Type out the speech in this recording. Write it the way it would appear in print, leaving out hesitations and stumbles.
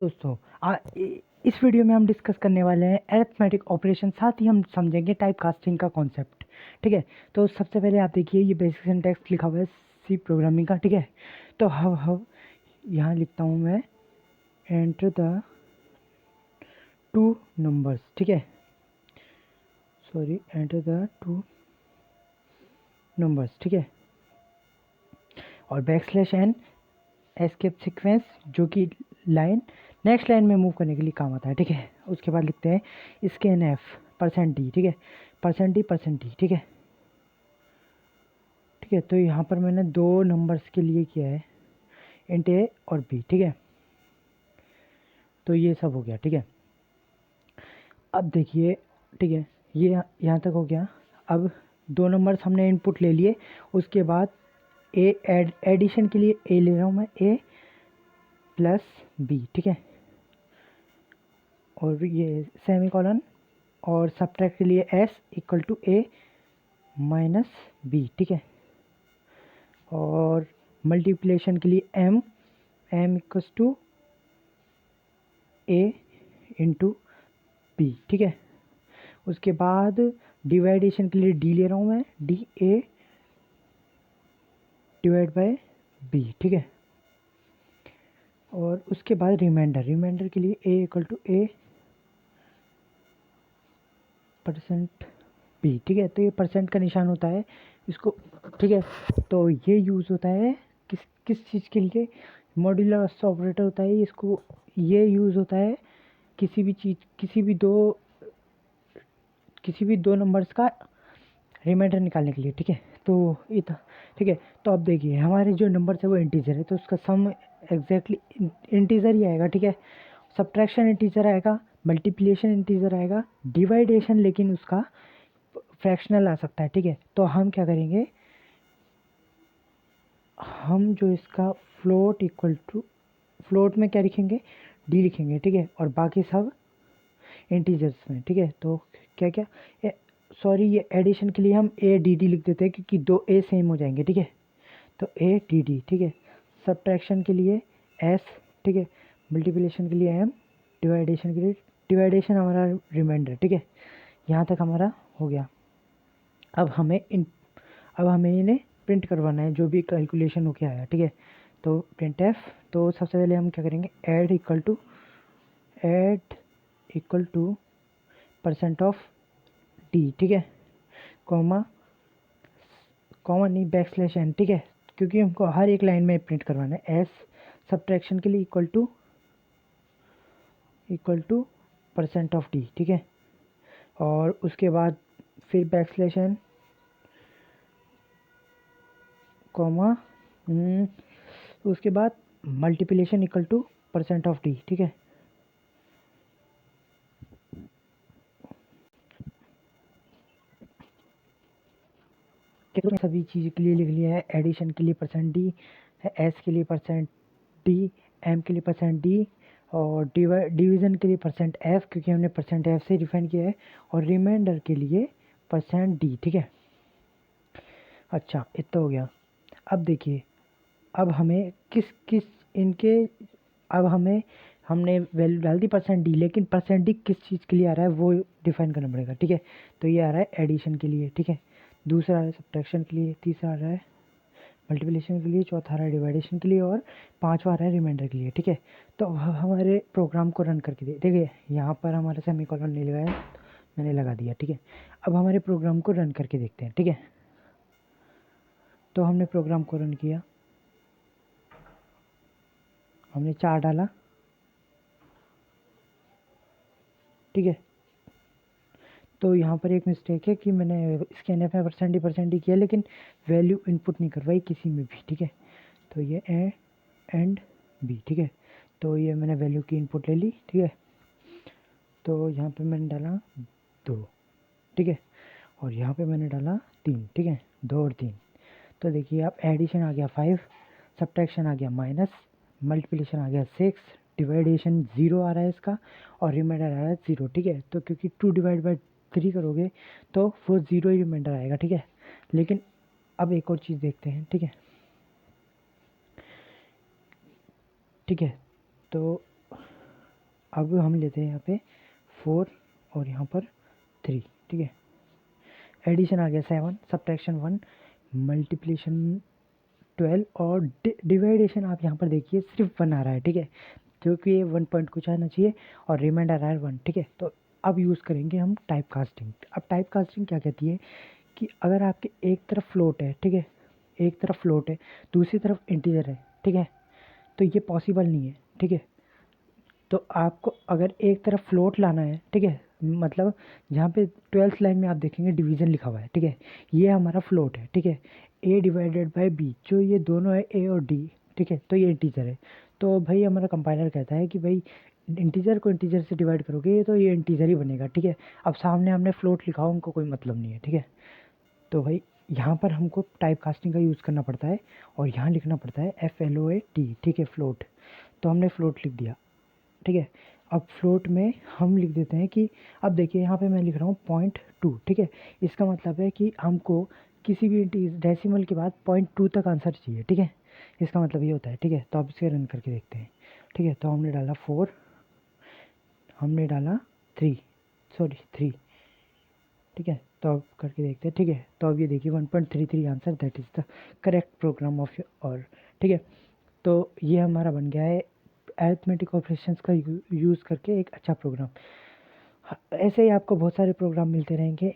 दोस्तों इस वीडियो में हम डिस्कस करने वाले हैं अरिथमेटिक ऑपरेशन, साथ ही हम समझेंगे टाइप कास्टिंग का कॉन्सेप्ट। ठीक है, तो सबसे पहले आप देखिए ये बेसिक सिंटैक्स लिखा हुआ है सी प्रोग्रामिंग का। ठीक है, तो हम यहाँ लिखता हूँ मैं, एंटर द टू नंबर्स। ठीक है, sorry, enter the two numbers. ठीक है, और \n एस्केप सीक्वेंस, जो कि लाइन नेक्स्ट लाइन में मूव करने के लिए काम आता है। ठीक है, उसके बाद लिखते हैं scanf %d। ठीक है, %d%d। ठीक है, ठीक है, तो यहाँ पर मैंने दो नंबर्स के लिए किया है, इंट a और b। ठीक है, तो ये सब हो गया। ठीक है, अब देखिए, ठीक है, ये यहाँ तक हो गया। अब दो नंबर्स हमने इनपुट ले लिए, उसके बाद एडिशन के लिए a ले रहा हूँ मैं, a + b। ठीक है, और ये सेमीकोलन, और सब्ट्रैक्ट के लिए s = a - b। ठीक है, और मल्टीप्लिकेशन के लिए m = a × b। ठीक है, उसके बाद डिवाइडेशन के लिए d ले रहा हूँ मैं, dA / b। ठीक है, और उसके बाद रिमाइंडर के लिए a = a %b। ठीक है, तो ये परसेंट का निशान होता है इसको। ठीक है, तो ये यूज़ होता है किस किस चीज़ के लिए, मॉड्यूलर ऑपरेटर होता है इसको। ये यूज़ होता है किसी भी चीज़, किसी भी दो नंबर्स का रिमाइंडर निकालने के लिए। ठीक है, तो ठीक है, तो अब देखिए हमारे जो नंबर्स है वो इंटीजर है, तो उसका सम एग्जैक्टली इंटीजर ही आएगा। ठीक है, सब्ट्रैक्शन इंटीजर आएगा, मल्टीप्लिकेशन इंटीजर आएगा, डिवाइडेशन लेकिन उसका फ्रैक्शनल आ सकता है। ठीक है, तो हम क्या करेंगे, हम जो इसका फ्लोट में क्या लिखेंगे, डी लिखेंगे। ठीक है, और बाकी सब इंटीजर्स में। ठीक है, तो क्या क्या सॉरी, ये एडिशन के लिए हम ए डी डी लिख देते हैं क्योंकि दो ए सेम हो जाएंगे। ठीक है, तो ए डी डी। ठीक है, सब्ट्रैक्शन के लिए एस। ठीक है, मल्टीप्लिकेशन के लिए एम, डिवाइडेशन के लिए डिवाइडेशन हमारा रिमाइंडर। ठीक है, यहाँ तक हमारा हो गया। अब हमें इन्हें प्रिंट करवाना है, जो भी कैलकुलेशन होके आया। ठीक है, तो प्रिंट एफ। तो सबसे पहले हम क्या करेंगे, ऐड इक्वल टू %d। ठीक है, कॉमा नहीं, \n। ठीक है, क्योंकि हमको हर एक लाइन में प्रिंट करवाना है। एस सब्ट्रैक्शन के लिए इक्वल टू %d। ठीक है, और उसके बाद फिर \n, कॉमा, उसके बाद मल्टीप्लिकेशन इक्वल टू %d। ठीक है, सभी चीज़ के लिए लिख लिया है। एडिशन के लिए %d, एस के लिए %d, एम के लिए %d, और डिवीज़न के लिए %f, क्योंकि हमने %f से डिफाइन किया है, और रिमाइंडर के लिए %d। ठीक है, अच्छा, इतना हो गया। अब देखिए, अब हमें किस किस इनके अब हमने वैल्यू डाल दी %d, लेकिन %d किस चीज़ के लिए आ रहा है वो डिफाइन करना पड़ेगा। ठीक है, तो ये आ रहा है एडिशन के लिए। ठीक है, दूसरा आ रहा है सब्ट्रैक्शन के लिए, तीसरा आ रहा है मल्टीप्लिकेशन के लिए, चौथा आ रहा है डिवाइडेशन के लिए, और पांचवा आ रहा है रिमाइंडर के लिए। ठीक है, तो अब हमारे प्रोग्राम को रन करके देखिए, यहाँ पर हमारा सेमीकोलन नहीं लगाया, मैंने लगा दिया। ठीक है, अब हमारे प्रोग्राम को रन करके देखते हैं। ठीक है, तो हमने प्रोग्राम को रन किया, हमने 4 डाला। ठीक है, तो यहाँ पर एक मिस्टेक है कि मैंने स्कैनफ में %d किया, लेकिन वैल्यू इनपुट नहीं करवाई किसी में भी। ठीक है, तो ये एंड बी। ठीक है, तो ये मैंने वैल्यू की इनपुट ले ली। ठीक है, तो यहाँ पे मैंने डाला 2। ठीक है, और यहाँ पे मैंने डाला 3। ठीक है, 2 और 3। तो देखिए, आप एडिशन आ गया 5, सब्ट्रैक्शन आ गया माइनस, मल्टीप्लिकेशन आ गया 6, डिवाइडेशन 0 आ रहा है इसका, और रिमाइंडर आ रहा है 0। ठीक है, तो क्योंकि 2/3 करोगे तो वो 0 ही रिमाइंडर आएगा। ठीक है, लेकिन अब एक और चीज़ देखते हैं। ठीक है, ठीक है, तो अब हम लेते हैं यहाँ पे 4 और यहाँ पर 3, ठीक है। एडिशन आ गया 7, सब्ट्रैक्शन 1, मल्टीप्लिकेशन 12 और डिवाइडेशन आप यहाँ पर देखिए सिर्फ 1 आ रहा है, ठीक है, क्योंकि ये 1 पॉइंट कुछ आना चाहिए और रिमाइंडर आ रहा है 1, ठीक है। तो अब यूज़ करेंगे हम टाइप कास्टिंग। अब टाइप कास्टिंग क्या कहती है कि अगर आपके एक तरफ फ्लोट है, ठीक है, एक तरफ फ्लोट है, दूसरी तरफ इंटीजर है, ठीक है, तो ये पॉसिबल नहीं है, ठीक है। तो आपको अगर एक तरफ फ्लोट लाना है, ठीक है, मतलब जहाँ पे 12th लाइन में आप देखेंगे डिवीज़न लिखा हुआ है, ठीक है, ये हमारा फ्लोट है, ठीक है, a डिवाइडेड बाय b, जो ये दोनों है a और d, ठीक है, तो ये इंटीजर है। तो भाई हमारा कंपाइलर कहता है कि भाई इंटीजर को इंटीजर से डिवाइड करोगे तो ये इंटीजर ही बनेगा, ठीक है। अब सामने हमने फ्लोट लिखा हो, उनको कोई मतलब नहीं है, ठीक है। तो भाई यहाँ पर हमको टाइप कास्टिंग का यूज़ करना पड़ता है और यहाँ लिखना पड़ता है FLOAT, ठीक है, फ्लोट। तो हमने फ्लोट लिख दिया, ठीक है। अब फ्लोट में हम लिख देते हैं कि अब देखिए यहाँ पे मैं लिख रहा हूँ 0.2, ठीक है। इसका मतलब है कि हमको किसी भी डेसिमल के बाद 0.2 तक आंसर चाहिए, ठीक है। इसका मतलब ये होता है, ठीक है। तो अब इसे रन करके देखते हैं, ठीक है। तो हमने डाला 4, हमने डाला 3, सॉरी 3, ठीक है। तो अब करके देखते हैं, ठीक है। तो अब ये देखिए 1.33 answer, that is the correct program of और, ठीक है। तो ये हमारा बन गया है अरिथमेटिक ऑपरेशंस का यूज़ करके एक अच्छा प्रोग्राम। ऐसे ही आपको बहुत सारे प्रोग्राम मिलते रहेंगे।